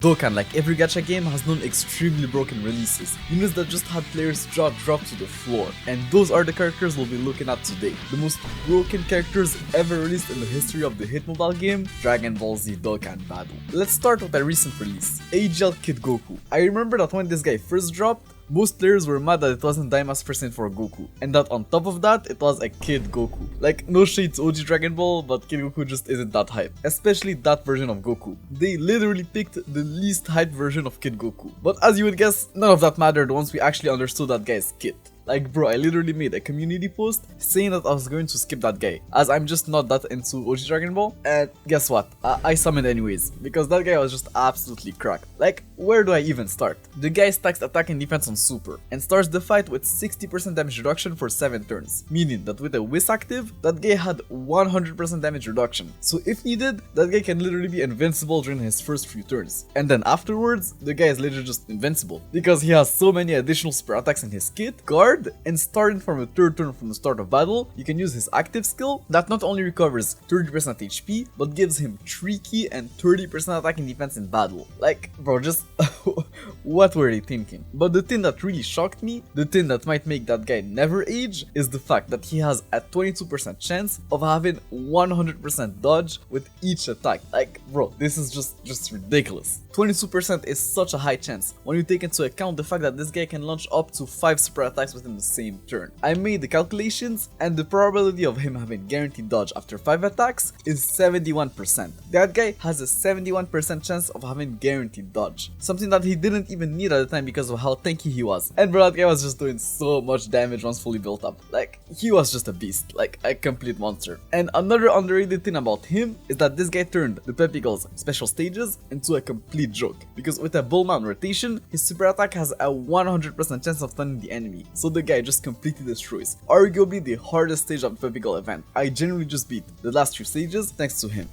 Dokkan, like every gacha game, has known extremely broken releases, units that just had players' jaw drop to the floor, and those are the characters we'll be looking at today. The most broken characters ever released in the history of the hit mobile game, Dragon Ball Z Dokkan Battle. Let's start with a recent release, AGL Goku. I remember that when this guy first dropped, most players were mad that it wasn't Daima's percent for Goku, and that on top of that, it was a Kid Goku. Like, no shade to OG Dragon Ball, but Kid Goku just isn't that hype. Especially that version of Goku. They literally picked the least hyped version of Kid Goku. But as you would guess, none of that mattered once we actually understood that guy's kit. Like, bro, I literally made a community post saying that I was going to skip that guy, as I'm just not that into OG Dragon Ball, and guess what? I summoned anyways, because that guy was just absolutely cracked. Like, where do I even start? The guy stacks attack and defense on super, and starts the fight with 60% damage reduction for 7 turns, meaning that with a Whis active, that guy had 100% damage reduction, so if needed, that guy can literally be invincible during his first few turns. And then afterwards, the guy is literally just invincible, because he has so many additional super attacks in his kit, guard, and starting from the 3rd turn from the start of battle, you can use his active skill that not only recovers 30% HP, but gives him 3 ki and 30% attack and defense in battle. Like, bro, just what were they thinking? But the thing that really shocked me, the thing that might make that guy never age, is the fact that he has a 22% chance of having 100% dodge with each attack. Like, bro, this is just ridiculous. 22% is such a high chance when you take into account the fact that this guy can launch up to 5 super attacks within the same turn. I made the calculations, and the probability of him having guaranteed dodge after 5 attacks is 71%. That guy has a 71% chance of having guaranteed dodge, something that he didn't even need at the time because of how tanky he was. And bro, that guy was just doing so much damage once fully built up. Like, he was just a beast, like a complete monster. And another underrated thing about him is that this guy turned the Piccolo's special stages into a complete joke, because with a Bulma on rotation, his super attack has a 100% chance of stunning the enemy, so the guy just completely destroys arguably the hardest stage of the Piccolo event. I generally just beat the last 3 stages thanks to him.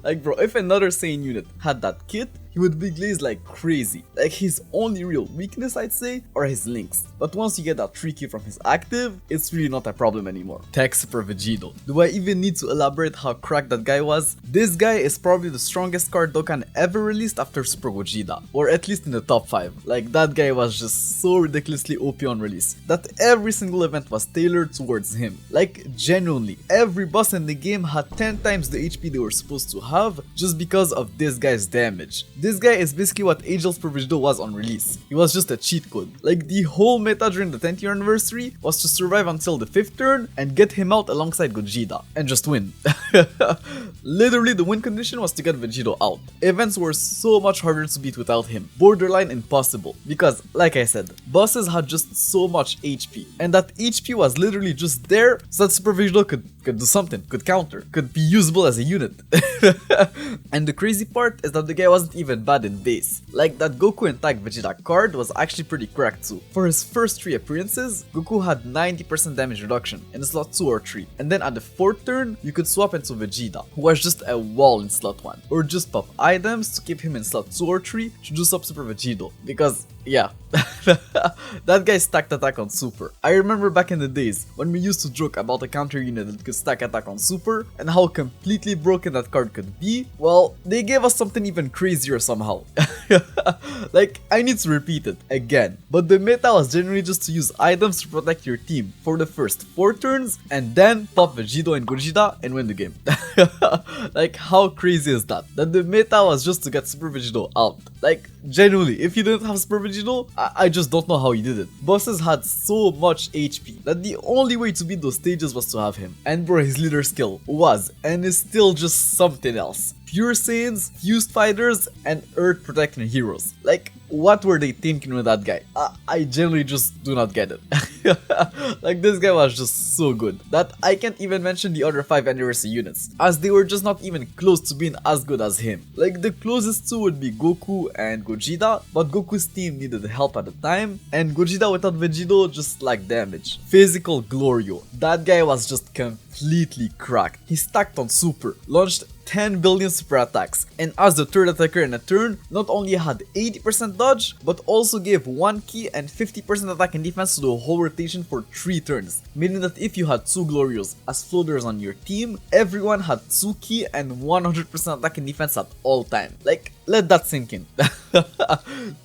Like, bro, if another Saiyan unit had that kit, he would be glazed like crazy. Like, his only real weakness, I'd say, are his links. But once you get that 3 ki from his active, it's really not a problem anymore. TEQ Super Vegito. Do I even need to elaborate how cracked that guy was? This guy is probably the strongest card Dokkan ever released after Super Gogeta, or at least in the top 5. Like, that guy was just so ridiculously OP on release that every single event was tailored towards him. Like, genuinely, every boss in the game had 10 times the HP they were supposed to have just because of this guy's damage. This guy is basically what AGL Super Vegito was on release. He was just a cheat code. Like, the whole meta during the 10th year anniversary was to survive until the 5th turn and get him out alongside Gogeta and just win. Literally, the win condition was to get Vegito out. Events were so much harder to beat without him. Borderline impossible. Because, like I said, bosses had just so much HP. And that HP was literally just there so that Super Vegito could do something, could counter, could be usable as a unit. And the crazy part is that the guy wasn't even bad in base. Like, that Goku and TEQ Vegeta card was actually pretty cracked too. For his first 3 appearances, Goku had 90% damage reduction in slot 2 or 3. And then at the 4th turn, you could swap into Vegeta, who was just a wall in slot 1. Or just pop items to keep him in slot 2 or 3 to juice up Super Vegito. Because, yeah, that guy stacked attack on super. I remember back in the days when we used to joke about a counter unit that could stack attack on super and how completely broken that card could be. Well, they gave us something even crazier somehow. Like, I need to repeat it again, but the meta was generally just to use items to protect your team for the first 4 turns and then pop Vegito and Gogeta and win the game. Like, how crazy is that? That the meta was just to get Super Vegito out. Like, genuinely, if you didn't have Super Vegito, I just don't know how he did it. Bosses had so much HP that the only way to beat those stages was to have him. And bro, his leader skill was and is still just something else. Pure Saiyans, fused fighters, and earth protecting heroes. Like, what were they thinking with that guy? I generally just do not get it. Like, this guy was just so good that I can't even mention the other 5 anniversary units, as they were just not even close to being as good as him. Like, the closest 2 would be Goku and Gogeta, but Goku's team needed help at the time, and Gogeta without Vegito just lacked damage. Physical Glorio. That guy was just completely cracked. He stacked on super, launched 10 billion super attacks, and as the 3rd attacker in a turn, not only had 80% dodge, but also gave 1 ki and 50% attack and defense to the whole rotation for 3 turns, meaning that if you had 2 Glorios as floaters on your team, everyone had 2 ki and 100% attack and defense at all time. Like, let that sink in.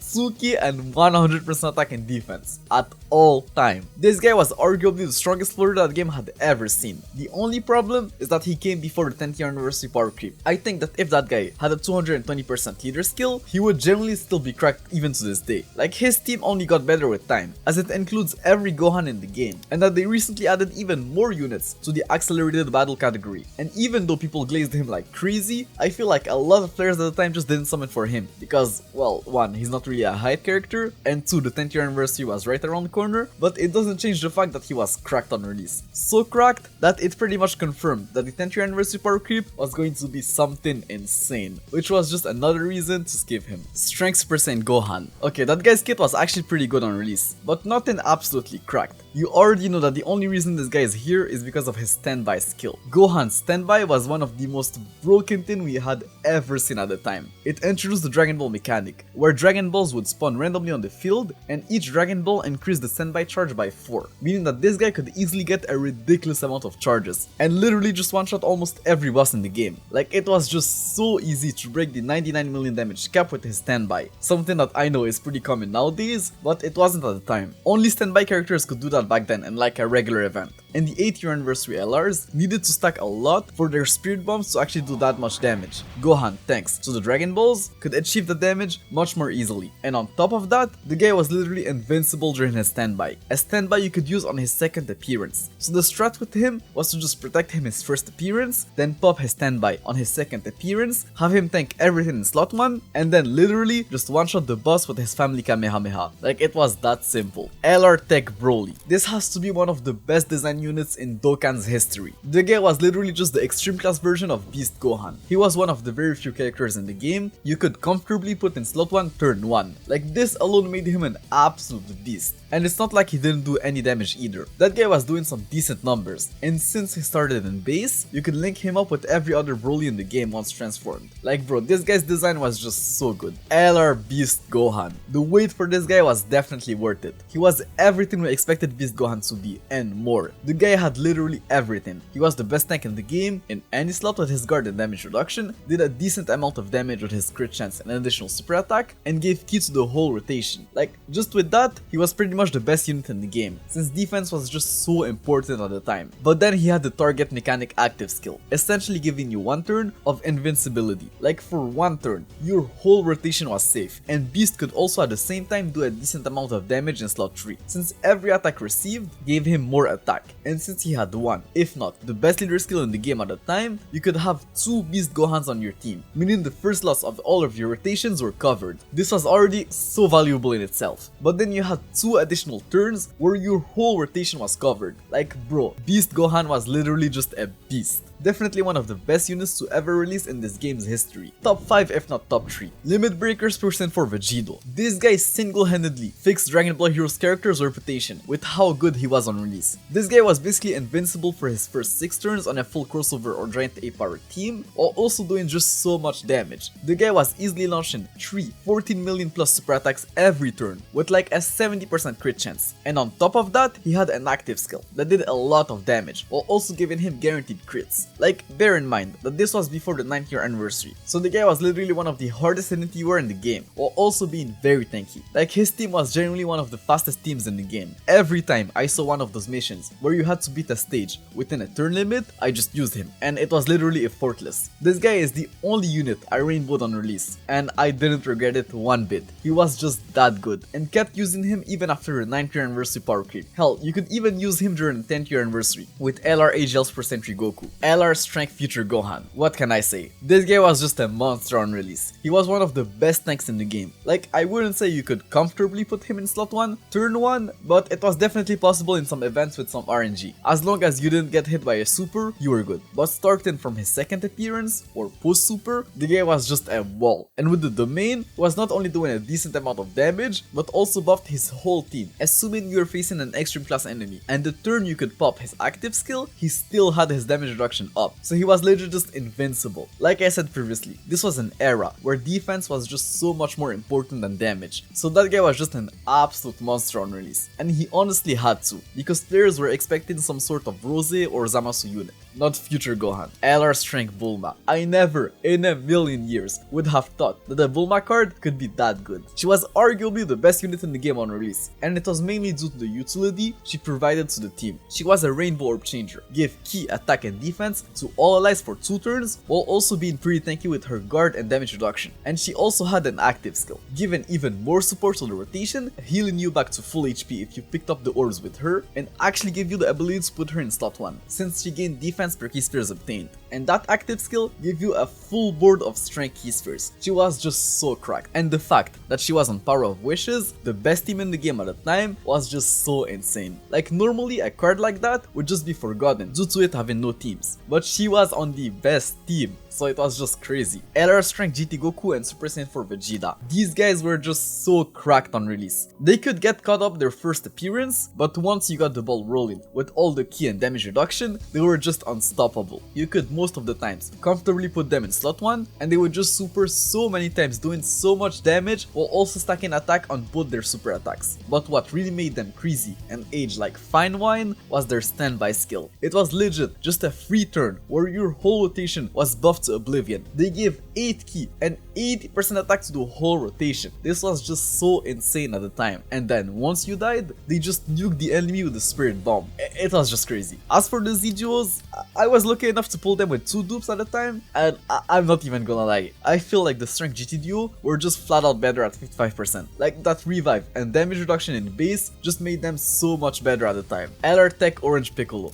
Tsuki and 100% attack and defense at all time. This guy was arguably the strongest floater that the game had ever seen. The only problem is that he came before the 10th year anniversary power creep. I think that if that guy had a 220% leader skill, he would generally still be cracked even to this day. Like, his team only got better with time, as it includes every Gohan in the game, and that they recently added even more units to the accelerated battle category. And even though people glazed him like crazy, I feel like a lot of players at the time just didn't summon for him, because, well, 1, he's not really a hype character, and 2, the 10th year anniversary was right around the corner, but it doesn't change the fact that he was cracked on release. So cracked that it pretty much confirmed that the 10th year anniversary power creep was going to be something insane, which was just another reason to skip him. Strength % Gohan. Okay, that guy's kit was actually pretty good on release, but nothing absolutely cracked. You already know that the only reason this guy is here is because of his standby skill. Gohan's standby was one of the most broken thing we had ever seen at the time. It introduced the Dragon Ball mechanic, where Dragon Balls would spawn randomly on the field, and each Dragon Ball increased the standby charge by 4, meaning that this guy could easily get a ridiculous amount of charges, and literally just one-shot almost every boss in the game. Like, it was just so easy to break the 99 million damage cap with his standby, something that I know is pretty common nowadays, but it wasn't at the time. Only standby characters could do that back then in like a regular event. And the 8th year anniversary LRs needed to stack a lot for their spirit bombs to actually do that much damage. Gohan, thanks to the Dragon Balls, could achieve the damage much more easily. And on top of that, the guy was literally invincible during his standby, a standby you could use on his second appearance. So the strat with him was to just protect him his first appearance, then pop his standby on his second appearance, have him tank everything in slot 1, and then literally just one-shot the boss with his family Kamehameha. Like, it was that simple. LR Tech Broly. This has to be one of the best design units in Dokkan's history. The guy was literally just the extreme class version of Beast Gohan. He was one of the very few characters in the game you could comfortably put in slot 1 turn 1. Like, this alone made him an absolute beast. And it's not like he didn't do any damage either. That guy was doing some decent numbers, and since he started in base, you could link him up with every other Broly in the game once transformed. Like, bro, this guy's design was just so good. LR Beast Gohan. The wait for this guy was definitely worth it. He was everything we expected Beast Gohan to be, and more. The guy had literally everything. He was the best tank in the game, in any slot with his guard and damage reduction, did a decent amount of damage with his crit chance and additional super attack, and gave key to the whole rotation. Like, just with that, he was pretty much the best unit in the game, since defense was just so important at the time. But then he had the target mechanic active skill, essentially giving you 1 turn of invincibility. Like, for 1 turn, your whole rotation was safe, and Beast could also at the same time do a decent amount of damage in slot 3, since every attack received gave him more attack. And since he had one, if not the best leader skill in the game at the time, you could have 2 Beast Gohans on your team, meaning the first loss of all of your rotations were covered. This was already so valuable in itself, but then you had 2 additional turns where your whole rotation was covered. Like, bro, Beast Gohan was literally just a beast. Definitely one of the best units to ever release in this game's history. Top 5 if not top 3. Limit Breakers % for Vegito. This guy single-handedly fixed Dragon Ball Heroes' character's reputation with how good he was on release. This guy was basically invincible for his first 6 turns on a full crossover or giant A power team, while also doing just so much damage. The guy was easily launching 3 14 million plus super attacks every turn with like a 70% crit chance. And on top of that, he had an active skill that did a lot of damage while also giving him guaranteed crits. Like, bear in mind that this was before the 9th year anniversary, so the guy was literally one of the hardest hitting you were in the game, while also being very tanky. Like, his team was genuinely one of the fastest teams in the game. Every time I saw one of those missions where you had to beat a stage within a turn limit, I just used him, and it was literally effortless. This guy is the only unit I rainbowed on release, and I didn't regret it one bit. He was just that good, and kept using him even after the 9th year anniversary power creep. Hell, you could even use him during the 10th year anniversary with LR AGL Super Goku. LR Strength Future Gohan. What can I say? This guy was just a monster on release. He was one of the best tanks in the game. Like, I wouldn't say you could comfortably put him in slot 1, turn 1, but it was definitely possible in some events with some RNG. As long as you didn't get hit by a super, you were good. But starting from his second appearance, or post super, the guy was just a wall. And with the domain, he was not only doing a decent amount of damage, but also buffed his whole team, assuming you were facing an extreme class enemy. And the turn you could pop his active skill, he still had his damage reduction up, so he was literally just invincible. Like I said previously, this was an era where defense was just so much more important than damage, so that guy was just an absolute monster on release, and he honestly had to, because players were expecting some sort of Rosé or Zamasu unit, not future Gohan. LR Strength Bulma. I never in a million years would have thought that the Bulma card could be that good. She was arguably the best unit in the game on release, and it was mainly due to the utility she provided to the team. She was a rainbow orb changer, gave key attack and defense to all allies for 2 turns, while also being pretty tanky with her guard and damage reduction. And she also had an active skill, giving even more support to the rotation, healing you back to full HP if you picked up the orbs with her, and actually gave you the ability to put her in slot 1, since she gained defense per key spheres obtained. And that active skill gave you a full board of strength key spheres. She was just so cracked. And the fact that she was on Power of Wishes, the best team in the game at the time, was just so insane. Like normally a card like that would just be forgotten due to it having no teams, but she was on the best team, so it was just crazy. LR Strength GT Goku and Super Saiyan 4 Vegeta. These guys were just so cracked on release. They could get caught up their first appearance, but once you got the ball rolling with all the key and damage reduction, they were just unstoppable. You could most of the times comfortably put them in slot 1, and they would just super so many times, doing so much damage while also stacking attack on both their super attacks. But what really made them crazy and age like fine wine was their standby skill. It was legit just a free turn where your whole rotation was buffed to oblivion. They gave 8 key and 80% attack to the whole rotation. This was just so insane at the time. And then once you died, they just nuked the enemy with the spirit bomb. It was just crazy. As for the Z duos, I was lucky enough to pull them with 2 dupes at the time, and I'm not even gonna lie, I feel like the Strength GT duo were just flat out better at 55%. Like that revive and damage reduction in base just made them so much better at the time. LR TEQ Orange Piccolo.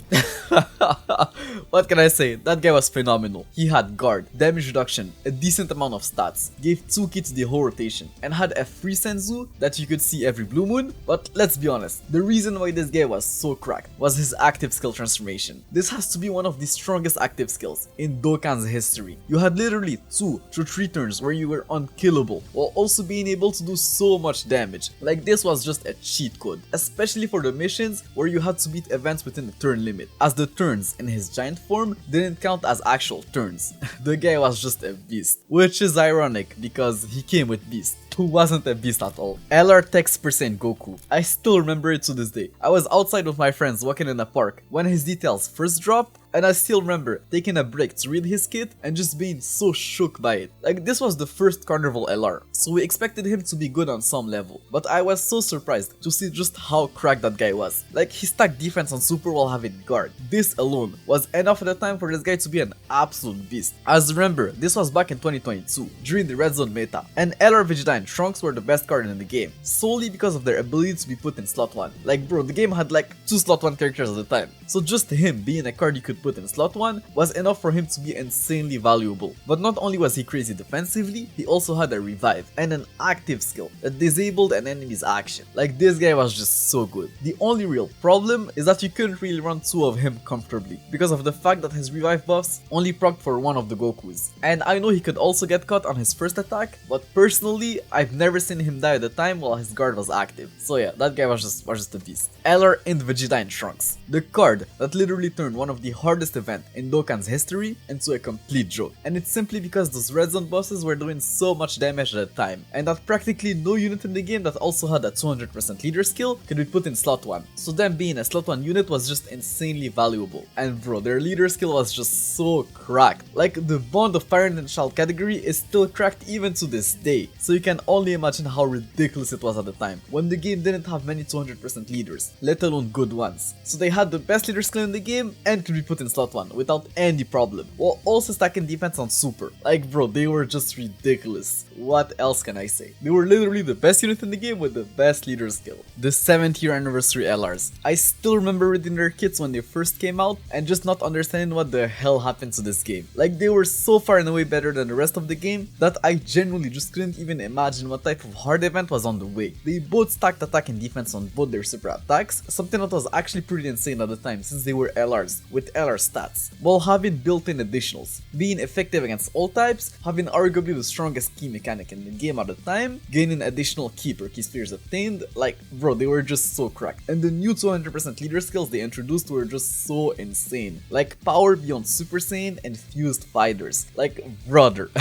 What can I say? That guy was phenomenal. He had guard, damage reduction, a decent amount of stats, gave 2 key to the whole rotation, and had a free senzu that you could see every blue moon. But let's be honest, the reason why this guy was so cracked was his active skill transformation. This has to be one of the strongest active skills in Dokkan's history. You had literally 2 to 3 turns where you were unkillable, while also being able to do so much damage. Like this was just a cheat code, especially for the missions where you had to beat events within the turn limit, as the turns in his giant form didn't count as actual turns. The guy was just a beast, which is ironic because he came with Beast, who wasn't a beast at all. LR TEQ Super Saiyan Goku. I still remember it to this day. I was outside with my friends walking in a park when his details first dropped, and I still remember taking a break to read his kit and just being so shook by it. Like this was the first Carnival LR, so we expected him to be good on some level, but I was so surprised to see just how cracked that guy was. Like he stacked defense on super while having guard. This alone was enough at the time for this guy to be an absolute beast. As remember, this was back in 2022 during the Red Zone meta, and LR Vegeta and Trunks were the best card in the game, solely because of their ability to be put in slot 1. Like bro, the game had like 2 slot 1 characters at the time, so just him being a card you could put in slot 1 was enough for him to be insanely valuable. But not only was he crazy defensively, he also had a revive and an active skill that disabled an enemy's action. Like this guy was just so good. The only real problem is that you couldn't really run 2 of him comfortably because of the fact that his revive buffs only procced for 1 of the Gokus. And I know he could also get caught on his first attack, but personally I've never seen him die at the time while his guard was active. So yeah, that guy was just a beast. LR INT Vegeta and Trunks, the card that literally turned one of the hardest events in Dokkan's history into a complete joke. And it's simply because those red zone bosses were doing so much damage at the time, and that practically no unit in the game that also had a 200% leader skill could be put in slot 1. So them being a slot 1 unit was just insanely valuable. And bro, their leader skill was just so cracked. Like the Bond of Parent and Child category is still cracked even to this day. So you can only imagine how ridiculous it was at the time, when the game didn't have many 200% leaders, let alone good ones. So they had the best leader skill in the game and could be put in slot 1 without any problem, while also stacking defense on super. Like bro, they were just ridiculous. What else can I say? They were literally the best unit in the game with the best leader skill. The 7th year anniversary LRs. I still remember reading their kits when they first came out and just not understanding what the hell happened to this game. Like they were so far and away better than the rest of the game that I genuinely just couldn't even imagine what type of hard event was on the way. They both stacked attack and defense on both their super attacks, something that was actually pretty insane at the time since they were LRs, with LR stellar stats, while having built-in additionals, being effective against all types, having arguably the strongest key mechanic in the game at the time, gaining additional key per key spheres obtained. Like, bro, they were just so cracked. And the new 200% leader skills they introduced were just so insane. Like power beyond Super Saiyan and fused fighters. Like, brother.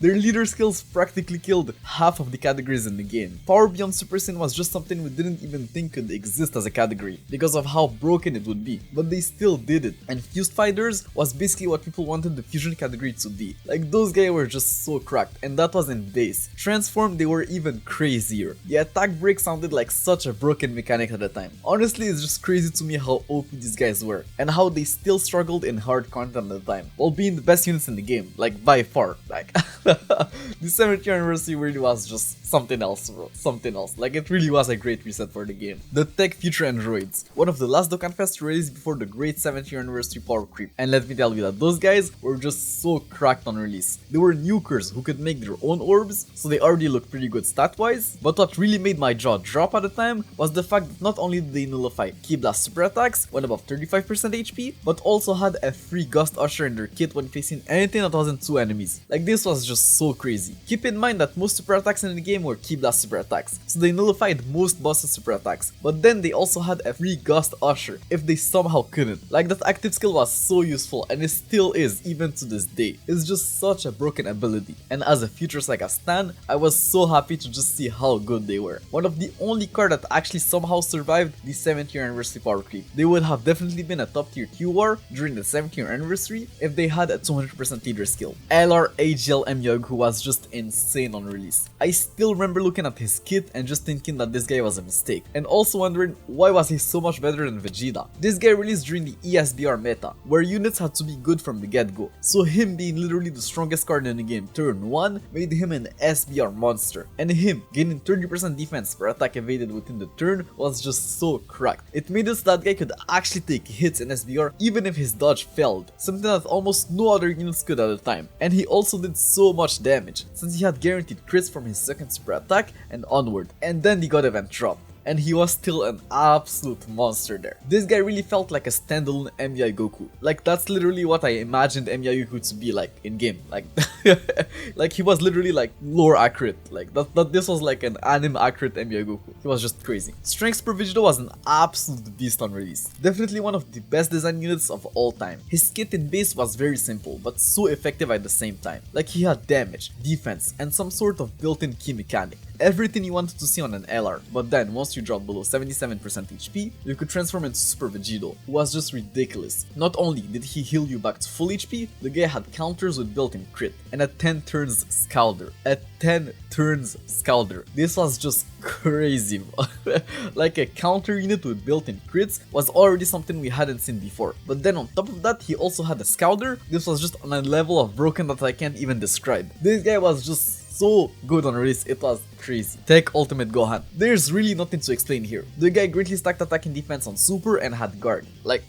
Their leader skills practically killed half of the categories in the game. Power Beyond Super Saiyan was just something we didn't even think could exist as a category because of how broken it would be, but they still did it. And Fused Fighters was basically what people wanted the fusion category to be. Like, those guys were just so cracked, and that was in base. Transformed, they were even crazier. The attack break sounded like such a broken mechanic at the time. Honestly, it's just crazy to me how OP these guys were, and how they still struggled in hard content at the time, while being the best units in the game, like by far. Like, the 70th anniversary really was just something else, bro. Something else. Like, it really was a great reset for the game. The TEQ Future Androids, one of the last Dokkan Fest released before the great 70th anniversary power creep. And let me tell you that those guys were just so cracked on release. They were nukers who could make their own orbs, so they already looked pretty good stat-wise. But what really made my jaw drop at the time was the fact that not only did they nullify Ki Blast super attacks when above 35% HP, but also had a free Gust Usher in their kit when facing anything that wasn't 2 enemies. Like, this was just so crazy. Keep in mind that most super attacks in the game were Ki Blast super attacks, so they nullified most bosses' super attacks, but then they also had a free Gust Usher if they somehow couldn't. Like, that active skill was so useful, and it still is even to this day. It's just such a broken ability, and as a Future Saga stan, I was so happy to just see how good they were. One of the only cards that actually somehow survived the 7th year anniversary power creep. They would have definitely been a top tier Q-War during the 7th year anniversary if they had a 200% leader skill. LR AGL MUI Goku was just insane on release. I still remember looking at his kit and just thinking that this guy was a mistake, and also wondering why was he so much better than Vegeta. This guy released during the ESBR meta, where units had to be good from the get-go, so him being literally the strongest card in the game turn 1 made him an SBR monster, and him gaining 30% defense per attack evaded within the turn was just so cracked. It made it so that guy could actually take hits in SBR even if his dodge failed, something that almost no other units could at the time, and he also did so much damage since he had guaranteed crits from his second super attack and onward, and then the God event dropped, and he was still an absolute monster there. This guy really felt like a standalone MUI Goku. Like, that's literally what I imagined MUI Goku to be like in game. Like, like he was literally like lore accurate. Like that this was like an anime accurate MUI Goku. He was just crazy. Strength Super Vegito was an absolute beast on release. Definitely one of the best design units of all time. His kit in base was very simple, but so effective at the same time. Like, he had damage, defense, and some sort of built-in key mechanic. Everything you wanted to see on an LR, but then once you dropped below 77% HP, you could transform into Super Vegito, who was just ridiculous. Not only did he heal you back to full HP, the guy had counters with built-in crit, and a 10 turns Scalder. A 10 turns Scalder. This was just crazy. Like, a counter unit with built-in crits was already something we hadn't seen before, but then on top of that he also had a Scalder. This was just on a level of broken that I can't even describe. This guy was just so good on release, it was crazy. TEQ Ultimate Gohan. There's really nothing to explain here. The guy greatly stacked attack and defense on super and had guard. Like,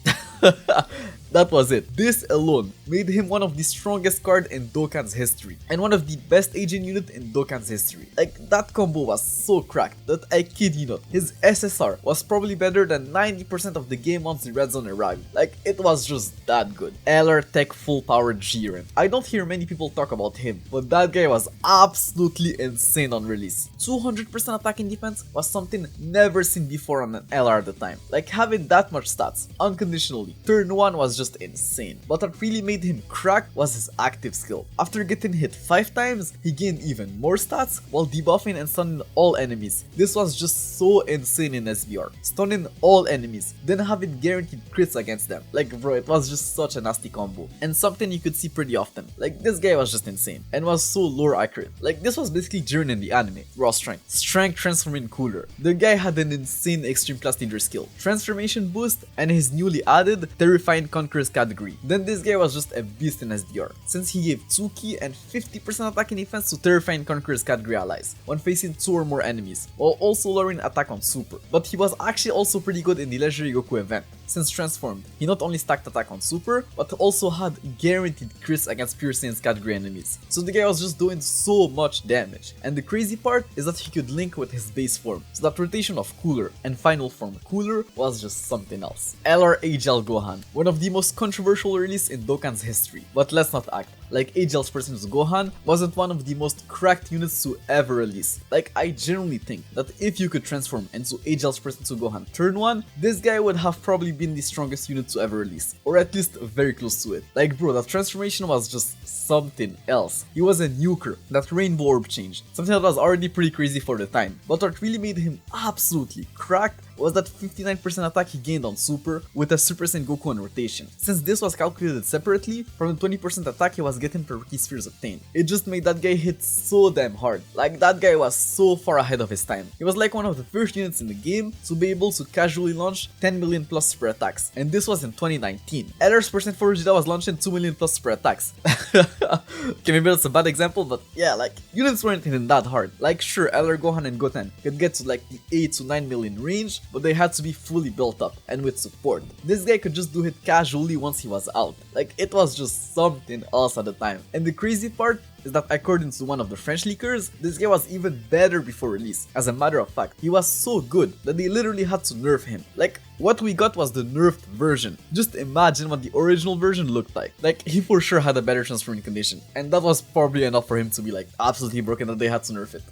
that was it. This alone made him one of the strongest cards in Dokkan's history, and one of the best agent unit in Dokkan's history. Like, that combo was so cracked that I kid you not, his SSR was probably better than 90% of the game once the red zone arrived. Like, it was just that good. LR TEQ full powered Jiren. I don't hear many people talk about him, but that guy was absolutely insane on release. 200% attack and defense was something never seen before on an LR at the time. Like, having that much stats unconditionally, turn 1 was just insane. But what really made him crack was his active skill. After getting hit 5 times, he gained even more stats while debuffing and stunning all enemies. This was just so insane in SBR. Stunning all enemies, then having guaranteed crits against them. Like, bro, it was just such a nasty combo, and something you could see pretty often. Like, this guy was just insane, and was so lore accurate. Like, this was basically Jiren in the anime. Raw strength. Strength transforming cooler. The guy had an insane extreme class leader skill, transformation boost, and his newly added terrifying conquerors category. Then this guy was just a beast in SDR, since he gave 2 key and 50% attack and defense to terrifying conquerors category allies when facing 2 or more enemies, while also lowering attack on super. But he was actually also pretty good in the legendary Goku event, Since transformed, he not only stacked attack on Super, but also had guaranteed crits against Pure Saiyan's category enemies. So the guy was just doing so much damage. And the crazy part is that he could link with his base form, so that rotation of Cooler and final form Cooler was just something else. LR AGL Gohan, one of the most controversial releases in Dokkan's history. But let's not act like AGL Super Vegito Gohan wasn't one of the most cracked units to ever release. Like, I genuinely think that if you could transform into AGL Super Vegito Gohan turn 1, this guy would have probably been the strongest unit to ever release, or at least very close to it. Like bro, that transformation was just something else. He was a nuker, that rainbow orb change, something that was already pretty crazy for the time, but what really made him absolutely cracked was that 59% attack he gained on Super with a Super Saiyan Goku on rotation. Since this was calculated separately from the 20% attack he was getting per key spheres obtained, it just made that guy hit so damn hard. Like, that guy was so far ahead of his time. He was like one of the first units in the game to be able to casually launch 10 million plus super attacks, and this was in 2019. LR Super Vegito Vegeta was launching 2 million plus super attacks. Okay, maybe that's a bad example, but yeah, like, units weren't hitting that hard. Like, sure, LR Gohan and Goten could get to like the 8 to 9 million range, but they had to be fully built up and with support. This guy could just do it casually once he was out. Like, it was just something else at the time. And the crazy part is that according to one of the French leakers, this guy was even better before release. As a matter of fact, he was so good that they literally had to nerf him. Like, what we got was the nerfed version. Just imagine what the original version looked like. Like, he for sure had a better transforming condition, and that was probably enough for him to be like absolutely broken that they had to nerf it.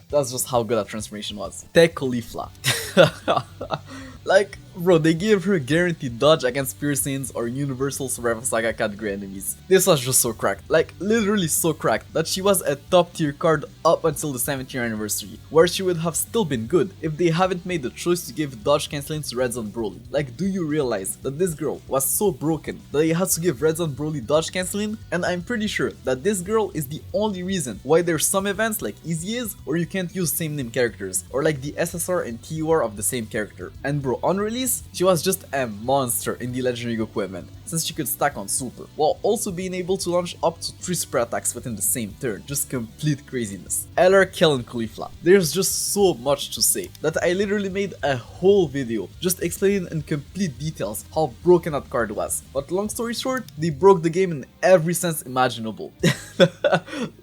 That's just how good that transformation was. TEQ Caulifla. Like, bro, they gave her guaranteed dodge against Pure Saiyans or Universal Survival Saga category enemies. This was just so cracked, like literally so cracked, that she was a top tier card up until the 7th year anniversary, where she would have still been good if they haven't made the choice to give dodge cancelling to Red Zone Broly. Like, do you realize that this girl was so broken that they had to give Red Zone Broly dodge cancelling? And I'm pretty sure that this girl is the only reason why there's some events like Easy Is where you can't use same name characters, or like the SSR and TUR of the same character. And bro, on release, she was just a monster in the Legendary Goku event, since she could stack on Super, while also being able to launch up to 3 super attacks within the same turn. Just complete craziness. LR Kale Caulifla. There's just so much to say that I literally made a whole video just explaining in complete details how broken that card was. But long story short, they broke the game in every sense imaginable.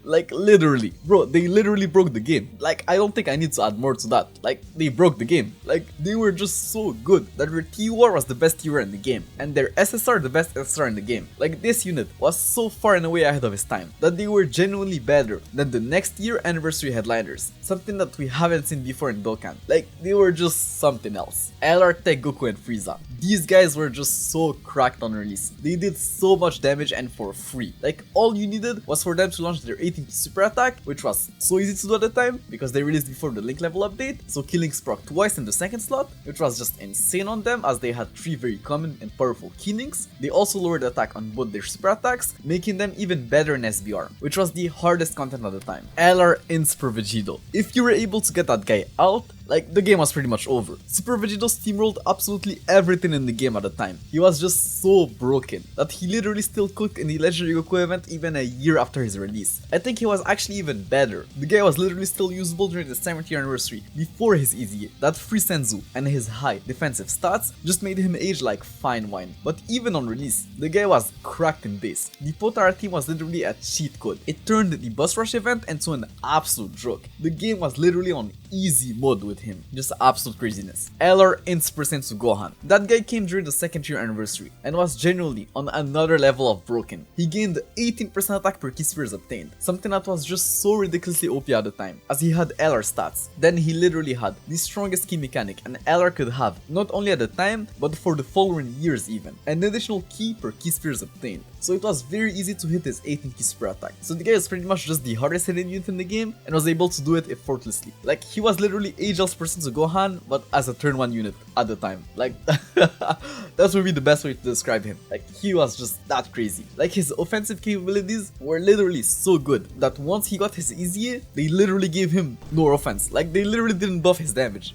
Like, literally. Bro, they literally broke the game. Like, I don't think I need to add more to that. Like, they broke the game. Like, they were just so good that their TUR was the best TUR in the game, and their SSR the best SSR in the game. Like, this unit was so far and away ahead of his time that they were genuinely better than the next year anniversary headliners, something that we haven't seen before in Dokkan. Like, they were just something else. LR TEQ Goku and Frieza. These guys were just so cracked on release. They did so much damage and for free. Like, all you needed was for them to launch their 18th super attack, which was so easy to do at the time because they released before the link level update, so killing proc twice in the second slot, which was just insane on them as they had 3 very common and powerful key links. They also lowered the attack on both their super attacks, making them even better in SBR, which was the hardest content at the time. LR INT Super Vegito. If you were able to get that guy out, like, the game was pretty much over. Super Vegito steamrolled absolutely everything in the game at the time. He was just so broken that he literally still cooked in the Legendary Goku event even a year after his release. I think he was actually even better. The guy was literally still usable during the 7th year anniversary, before his easy. That free Senzu and his high defensive stats just made him age like fine wine. But even on release, the guy was cracked in base. The Potara team was literally a cheat code. It turned the Bus Rush event into an absolute joke. The game was literally on easy mode with him. Just absolute craziness. LR INT Super Vegito Gohan. That guy came during the 2nd year anniversary and was genuinely on another level of broken. He gained 18% attack per key spheres obtained, something that was just so ridiculously OP at the time, as he had LR stats. Then he literally had the strongest key mechanic an LR could have, not only at the time, but for the following years even, an additional key per key spheres obtained. So it was very easy to hit his 18th key super attack. So the guy is pretty much just the hardest hitting unit in the game and was able to do it effortlessly. Like, he was literally AGL Super Vegito Gohan, but as a turn 1 unit at the time. Like, that would be the best way to describe him. Like, he was just that crazy. Like, his offensive capabilities were literally so good that once he got his easy, they literally gave him no offense. Like, they literally didn't buff his damage.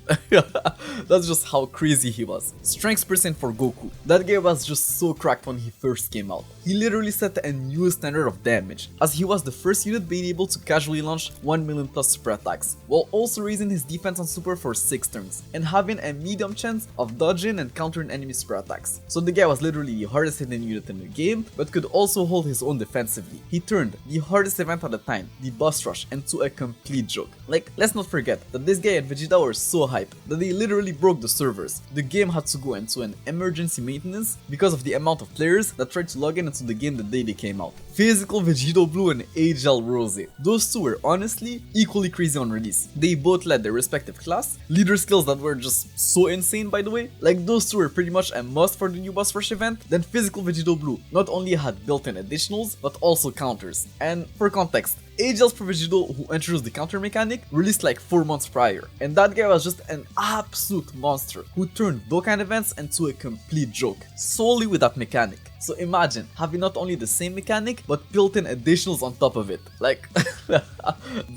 That's just how crazy he was. Strength percent for Goku. That guy was just so cracked when he first came out. He literally set a new standard of damage, as he was the first unit being able to casually launch 1 million plus super attacks, while also raising his defense on super for 6 turns, and having a medium chance of dodging and countering enemy super attacks. So the guy was literally the hardest hitting unit in the game, but could also hold his own defensively. He turned the hardest event at the time, the Boss Rush, into a complete joke. Like, let's not forget that this guy and Vegeta were so hyped that they literally broke the servers. The game had to go into an emergency maintenance because of the amount of players that tried to log in into the game the day they came out. Physical Vegito Blue and AGL Rosé. Those two were honestly equally crazy on release. They both led their respective class, leader skills that were just so insane by the way. Like, those two were pretty much a must for the new Boss Rush event. Then Physical Vegito Blue not only had built-in additionals but also counters. And for context, AGL Super Vegito, who introduced the counter mechanic, released like 4 months prior, and that guy was just an absolute monster who turned Dokkan events into a complete joke, solely with that mechanic. So imagine having not only the same mechanic, but built-in additionals on top of it. Like,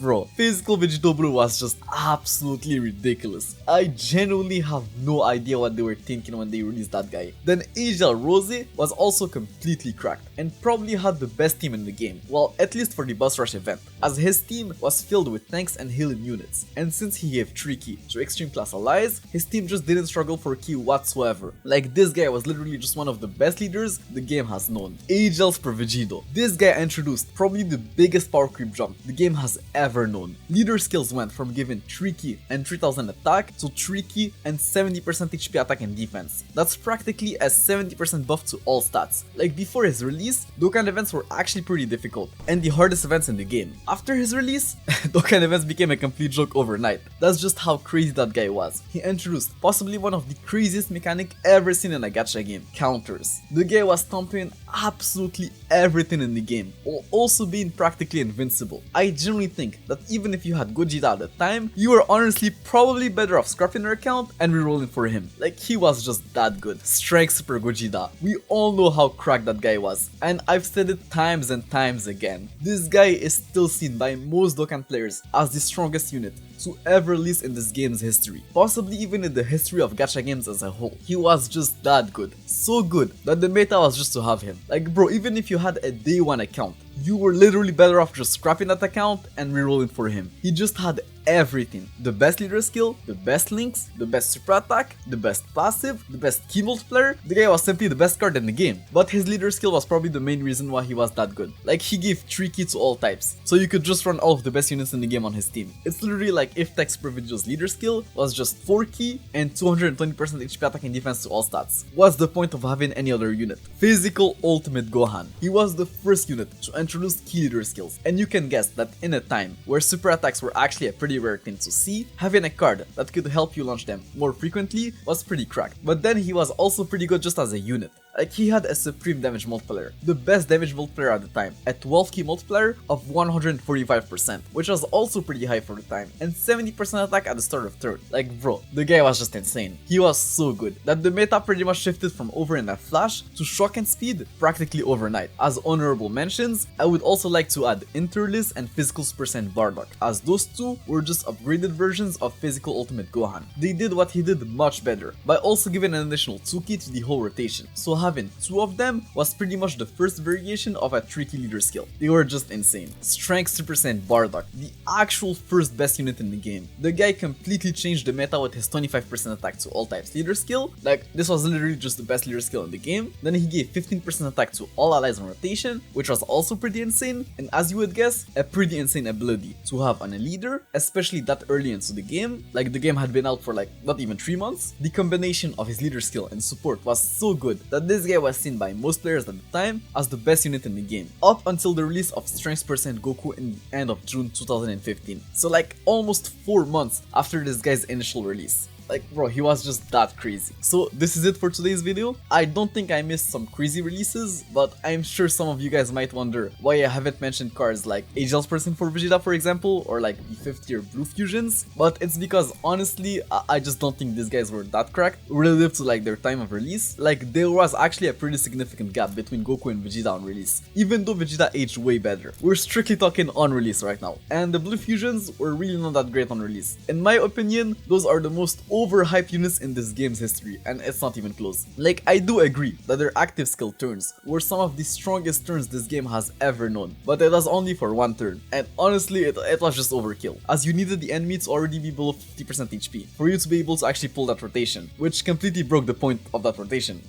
bro, Physical Vegito Blue was just absolutely ridiculous. I genuinely have no idea what they were thinking when they released that guy. Then AGL Rosé was also completely cracked, and probably had the best team in the game, well, at least for the Boss Rush event, as his team was filled with tanks and healing units. And since he gave 3 ki to extreme class allies, his team just didn't struggle for ki whatsoever. Like, this guy was literally just one of the best leaders the game has known. AGL Super Vegito. This guy introduced probably the biggest power creep jump the game has ever known. Leader skills went from giving 3 ki and 3000 attack to 3 ki and 70% HP attack and defense. That's practically a 70% buff to all stats. Like, before his release, Dokkan events were actually pretty difficult and the hardest events in the game. After his release, Dokkan events became a complete joke overnight. That's just how crazy that guy was. He introduced possibly one of the craziest mechanic ever seen in a gacha game, counters. The guy was stomping absolutely everything in the game, while also being practically invincible. I genuinely think that even if you had Gogeta at the time, you were honestly probably better off scrapping your account and rerolling for him. Like, he was just that good. Strength Super Gogeta. We all know how cracked that guy was, and I've said it times and times again. This guy is still seen by most Dokkan players as the strongest unit to ever release in this game's history, possibly even in the history of gacha games as a whole. He was just that good, so good that the meta was just to have him. Like, bro, even if you had a day 1 account, you were literally better off just scrapping that account and rerolling for him. He just had everything. The best leader skill, the best links, the best super attack, the best passive, the best key multiplier. The guy was simply the best card in the game. But his leader skill was probably the main reason why he was that good. Like, he gave 3 ki to all types, so you could just run all of the best units in the game on his team. It's literally like if TEQ Super Vegito's leader skill was just 4 ki and 220% HP attack and defense to all stats. What's the point of having any other unit? Physical Ultimate Gohan. He was the first unit to introduce key leader skills, and you can guess that in a time where super attacks were actually a pretty rare thing to see, having a card that could help you launch them more frequently was pretty cracked. But then he was also pretty good just as a unit. Like, he had a supreme damage multiplier, the best damage multiplier at the time, a 12 ki multiplier of 145%, which was also pretty high for the time, and 70% attack at the start of third. Like, bro, the guy was just insane. He was so good that the meta pretty much shifted from over in a flash to shock and speed practically overnight. As honorable mentions, I would also like to add Interlis and Physical Super Saiyan Bardock, as those two were just upgraded versions of Physical Ultimate Gohan. They did what he did much better, by also giving an additional 2 ki to the whole rotation. So having 2 of them was pretty much the first variation of a 3 ki leader skill. They were just insane. Strength Super Saiyan Bardock, the actual first best unit in the game. The guy completely changed the meta with his 25% attack to all types leader skill. Like, this was literally just the best leader skill in the game. Then he gave 15% attack to all allies on rotation, which was also pretty insane, and as you would guess, a pretty insane ability to have on a leader, especially that early into the game. Like, the game had been out for like not even 3 months. The combination of his leader skill and support was so good that this guy was seen by most players at the time as the best unit in the game, up until the release of Strength Super Saiyan Goku in the end of June 2015. So like almost 4 months after this guy's initial release. Like, bro, he was just that crazy. So this is it for today's video. I don't think I missed some crazy releases, but I'm sure some of you guys might wonder why I haven't mentioned cards like AGL SSJ4 Vegito, for example, or like the 5th tier blue fusions. But it's because honestly, I just don't think these guys were that cracked relative to like their time of release. Like, there was actually a pretty significant gap between Goku and Vegeta on release, even though Vegeta aged way better. We're strictly talking on release right now, and the blue fusions were really not that great on release. In my opinion, those are the most overhyped units in this game's history, and it's not even close. Like, I do agree that their active skill turns were some of the strongest turns this game has ever known, but it was only for one turn, and honestly it was just overkill, as you needed the enemy to already be below 50% HP for you to be able to actually pull that rotation, which completely broke the point of that rotation.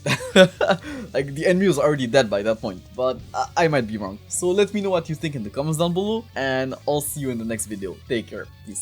Like, the enemy was already dead by that point, but I might be wrong. So let me know what you think in the comments down below, and I'll see you in the next video. Take care, peace.